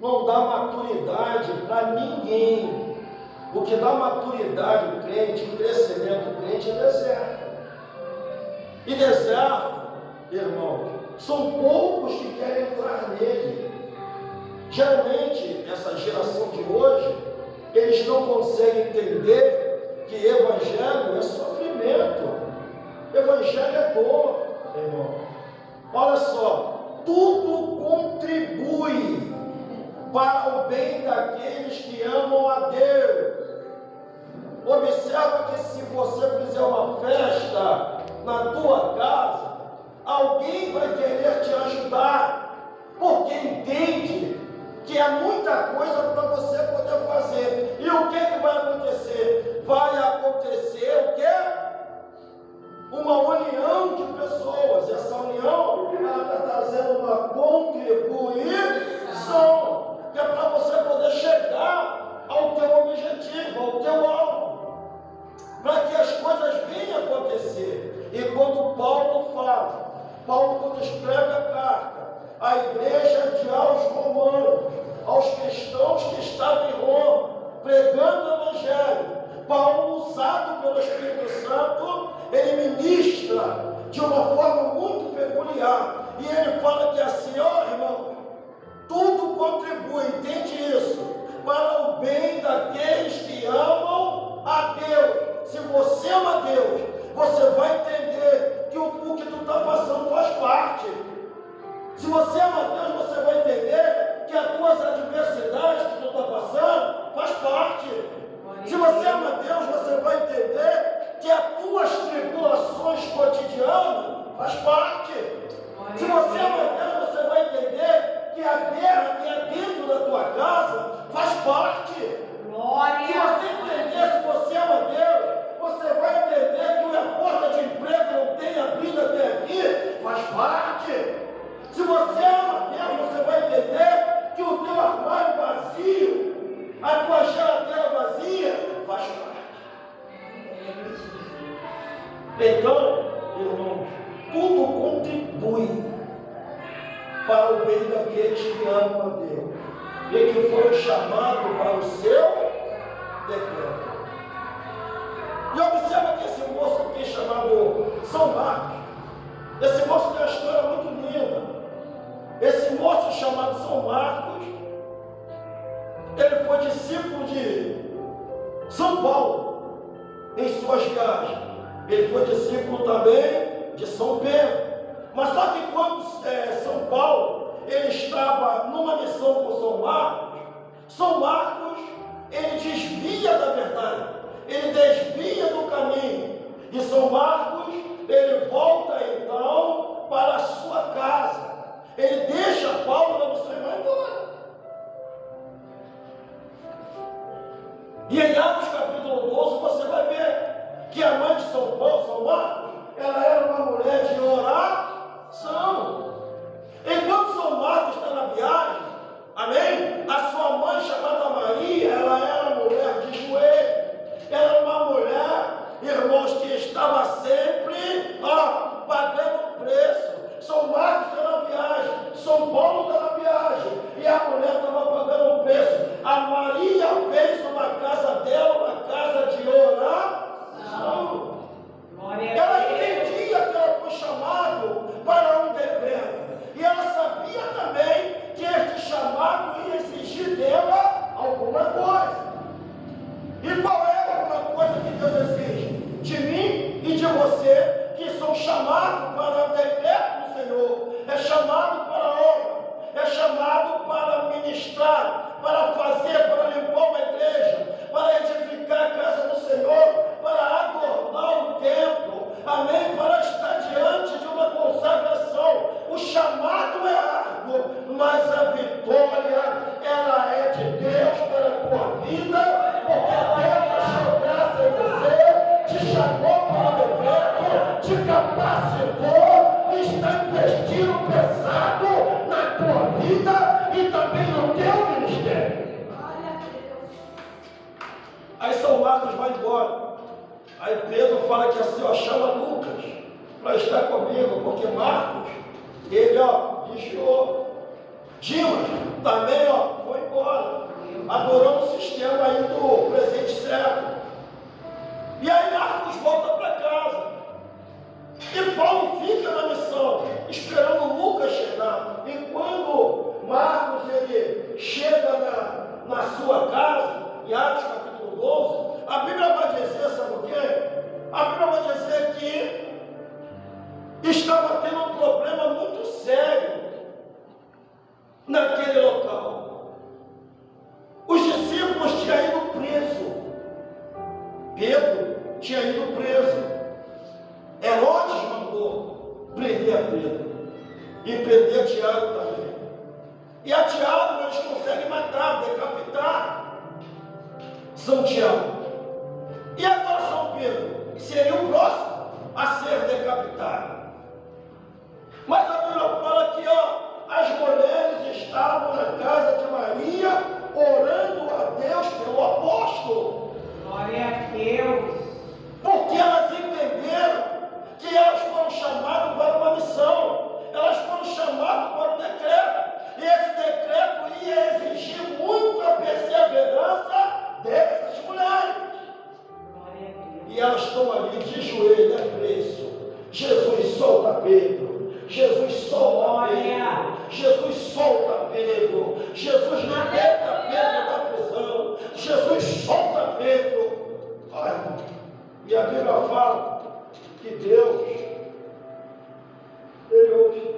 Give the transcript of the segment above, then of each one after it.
não dá maturidade para ninguém. O que dá maturidade ao crente, crescimento do crente é deserto. E deserto, irmãos, são poucos que querem entrar nele. Geralmente, essa geração de hoje, eles não conseguem entender que evangelho é sofrimento, evangelho é dor, irmão. Olha só, tudo contribui para o bem daqueles que amam a Deus. Observa que se você fizer uma festa na tua casa, alguém vai querer te ajudar, porque entende que é muita coisa para você poder fazer. E o que vai acontecer? Vai acontecer o quê? Uma união de pessoas. Essa união, ela está trazendo uma contribuição, que é para você poder chegar ao teu objetivo, ao teu alvo, para que as coisas venham a acontecer. E quando Paulo quando escreve a carta à igreja de aos romanos, aos cristãos que estavam em Roma, pregando o evangelho, Paulo, usado pelo Espírito Santo, ele ministra de uma forma muito peculiar, e ele fala que assim, ó irmão, tudo contribui, entende isso, para o bem daqueles que amam a Deus. Se você ama a Deus, você vai entender que o que tu está passando faz parte. Se você ama a Deus, você vai entender que as tuas adversidades que tu está passando faz parte. Se você ama a Deus, você vai entender que as tuas tribulações cotidianas faz parte. Se você ama a Deus, você vai entender que a guerra que é dentro da tua casa faz parte. Glória. Se você entender, se você ama a Deus, você vai entender que a porta de emprego não tem abrido até aqui, faz parte. Se você ama a Deus, você vai entender que o teu armário vazio, a tua geladeira vazia, faz parte. Então, irmãos, tudo contribui para o bem daqueles que amam a Deus e que foram chamados para o seu decreto. E observa que esse moço aqui chamado São Marcos, esse moço tem uma história muito linda. Esse moço chamado São Marcos, ele foi discípulo de São Paulo em suas viagens. Ele foi discípulo também de São Pedro. Mas só que quando São Paulo ele estava numa missão com São Marcos ele desvia da verdade, ele desvia do caminho. E São Marcos ele volta então para a sua casa. Ele deixa Paulo na missão e vai embora. E em Atos capítulo 12 você vai ver que a mãe de São Paulo, São Marcos, ela era uma mulher de oração. Enquanto São Marcos está na viagem, amém? A sua mãe, chamada Maria, ela era mulher de joelho. Ela era uma mulher, irmãos, que estava sempre pagando preço. São Marcos está na viagem, São Paulo está na viagem, e a mulher estava pagando um preço. A Maria fez uma casa dela, uma casa de oração. Ela entendia que ela foi chamado para um decreto, e ela sabia também que este chamado ia exigir dela alguma coisa. E qual é alguma coisa que Deus exige? De mim e de você, que são chamados para o decreto do Senhor, é chamado para a obra, é chamado para ministrar, para fazer, para limpar uma igreja, para edificar a casa do Senhor, para adornar o templo, amém? Para estar diante de uma consagração. O chamado é árduo, mas a vitória, ela é de Deus para a tua vida, porque Deus achou graça em você, te chamou para o decreto, te capacitou, está investindo pesado na tua vida e também no teu ministério. Aí São Marcos vai embora. Aí Pedro fala que assim, chama Lucas para estar comigo, porque Marcos, ele desviou. Dimas também foi fora, adorando o sistema aí do presente século. E aí Marcos volta para casa. E Paulo fica na missão, esperando Lucas chegar. E quando Marcos ele chega na sua casa, em Atos capítulo 12, a Bíblia vai dizer, sabe o quê? A Bíblia vai dizer que estava tendo um problema muito sério naquele local. Os discípulos tinham ido preso. Pedro tinha ido preso. Herodes mandou prender a Pedro e prender a Tiago também. E a Tiago eles conseguem matar, decapitar São Tiago. E agora São Pedro seria o próximo a ser decapitado. Mas a Bíblia fala que as mulheres estavam na casa de Maria orando a Deus pelo apóstolo. Glória a Deus. Porque elas entenderam que elas foram chamadas para uma missão. Elas foram chamadas para um decreto. E esse decreto ia exigir muita perseverança dessas mulheres. Glória a Deus. E elas estão ali de joelho, preso. Jesus solta Pedro. Jesus solta Pedro. Jesus solta Pedro. Jesus liberta Pedro da prisão. Jesus solta Pedro. Olha, e a Bíblia fala que Deus, ele ouve.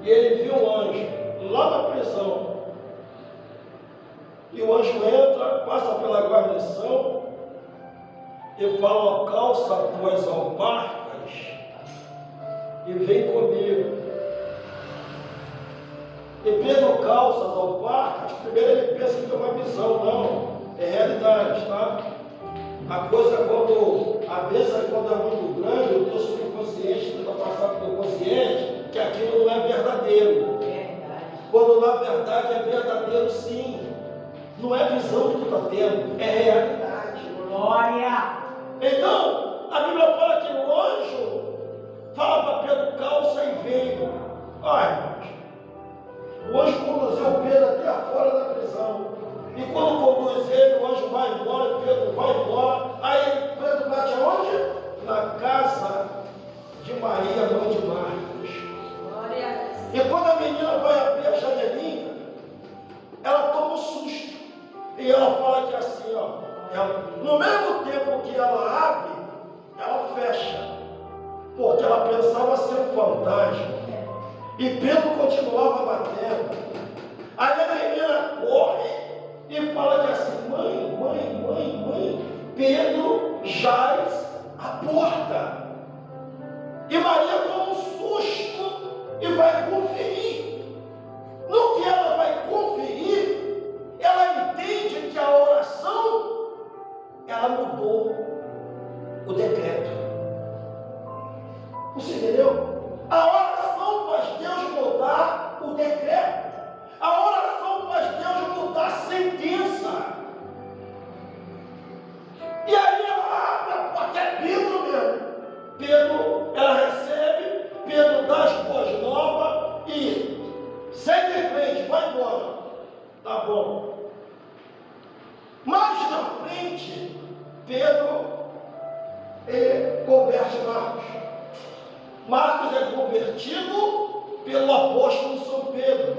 E ele viu um anjo lá na prisão. E o anjo entra, passa pela guarnição e fala: calça tuas alparcas e vem comigo. E Pedro calça as alparcas. Primeiro ele pensa que é uma visão, não, é realidade, tá? A coisa quando a bênção quando é muito grande, o teu subconsciente tenta passar para o consciente que aquilo não é verdadeiro. Verdade. Quando na verdade é verdadeiro, sim. Não é visão que tu está tendo, é realidade. Glória. Então, a Bíblia fala que o anjo fala para Pedro: calça e veio. Olha, irmãos, o anjo conduziu Pedro até fora da prisão. E quando conduz ele, o anjo vai embora, Pedro vai embora. Aí Pedro bate aonde? Na casa de Maria, mãe de Marcos. Glória a Deus. E quando a menina vai abrir a janelinha, ela toma um susto. E ela fala que assim, no mesmo tempo que ela abre, ela fecha. Porque ela pensava ser um fantasma. E Pedro continuava batendo. Aí a menina corre e fala que assim: mãe, Pedro jaz à porta. E Maria toma um susto e vai conferir. No que ela vai conferir, ela entende que a oração, ela mudou o decreto. Você entendeu? A oração faz Deus mudar o decreto. A oração faz Deus mudar a sentença. E aí ela abre a porta, é Pedro mesmo. Pedro, ela recebe, Pedro dá as boas novas e segue em frente, vai embora. Tá bom. Mais na frente, Pedro converte Marcos. Marcos é convertido pelo apóstolo São Pedro.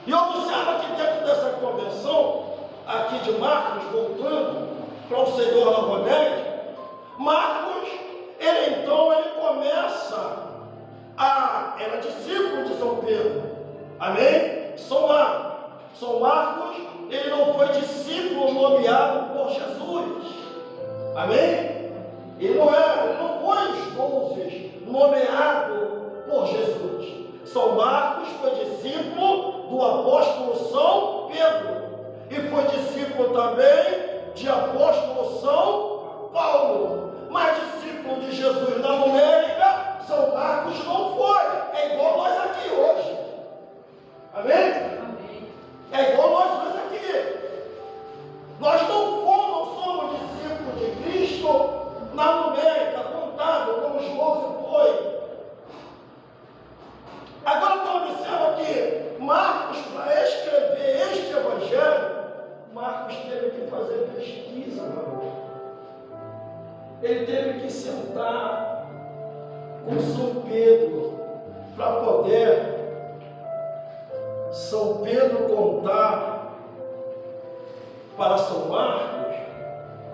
E observa que dentro dessa convenção, aqui de Marcos, voltando para o Senhor novamente, Marcos, ele começa era discípulo de São Pedro. Amém? São Marcos, ele não foi discípulo nomeado por Jesus. Amém? Ele não foi os 12 nomeado por Jesus. São Marcos foi discípulo do apóstolo São Pedro. E foi discípulo também de apóstolo São Paulo. Mas discípulo de Jesus na numérica, São Marcos não foi. É igual nós aqui hoje. Amém? Amém. É igual nós dois aqui. Nós não somos discípulos de Cristo na numérica, contábil, como João foi. Agora, então, observa que Marcos, para este ele teve que sentar com São Pedro para poder São Pedro contar para São Marcos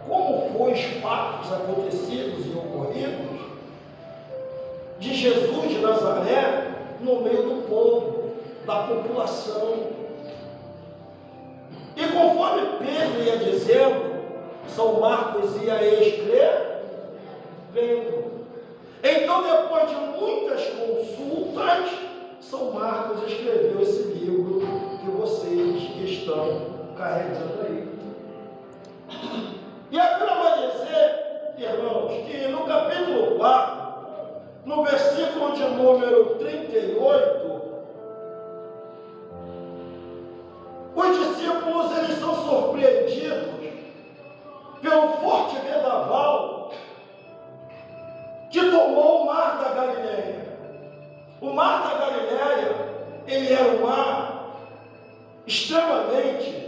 como foram os fatos acontecidos e ocorridos de Jesus de Nazaré no meio do povo, da população. E conforme Pedro ia dizendo, São Marcos ia escrevendo. Então, depois de muitas consultas, São Marcos escreveu esse livro que vocês estão carregando aí. E agora vai dizer, irmãos, que no capítulo 4, no versículo de número 38, os discípulos eles são surpreendidos pelo forte vendaval que tomou o mar da Galileia. O mar da Galileia, ele era um mar extremamente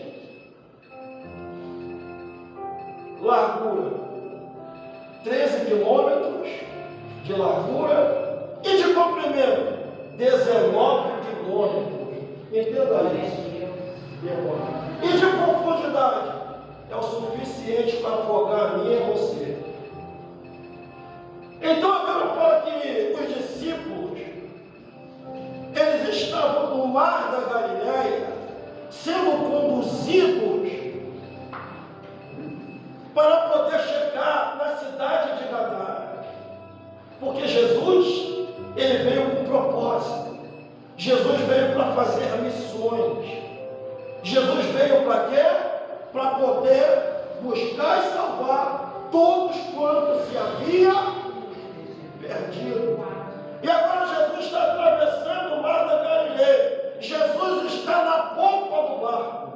largura, 13 quilômetros de largura e de comprimento, 19 quilômetros. Entenda isso. E de profundidade, é o suficiente para afogar a mim e você. Então a Bíblia fala que os discípulos, eles estavam no mar da Galileia, sendo conduzidos para poder chegar na cidade de Gadara. Porque Jesus, ele veio com propósito. Jesus veio para fazer missões. Jesus veio para quê? Para poder buscar e salvar todos quantos se havia perdido. E agora Jesus está atravessando o mar da Galileia. Jesus está na polpa do barco.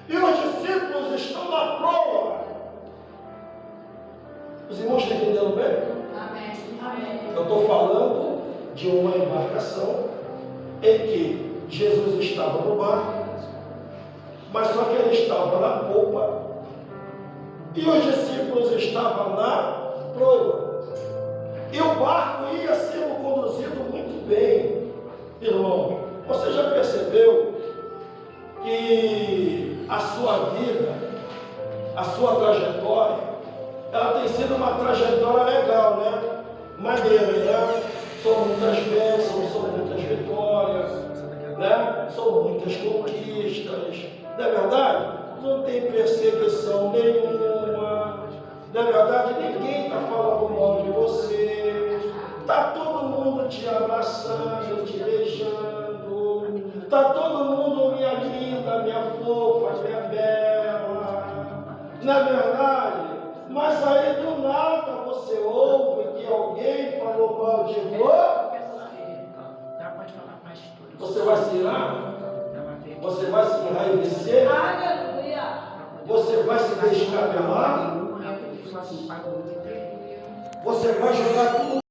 E os discípulos estão na proa. Os irmãos estão entendendo bem? Amém. Eu estou falando de uma embarcação em que Jesus estava no barco, mas só que ele estava na polpa e os discípulos estavam na proa. E o barco ia sendo conduzido muito bem. Irmão, você já percebeu que a sua vida, a sua trajetória, ela tem sido uma trajetória legal, né? Maneira, né? São muitas bênçãos, são muitas vitórias, né? São muitas conquistas. Não é verdade? Não tem perseguição nenhuma. Não é verdade? Ninguém está falando mal de você. Está todo mundo te abraçando, te beijando. Está todo mundo, minha linda, minha fofa, minha bela. Não é verdade? Mas aí do nada você ouve que alguém falou mal de você. Você vai se irar? Você vai se enraivecer? Aleluia. Você vai se descabelar? Você vai jogar tudo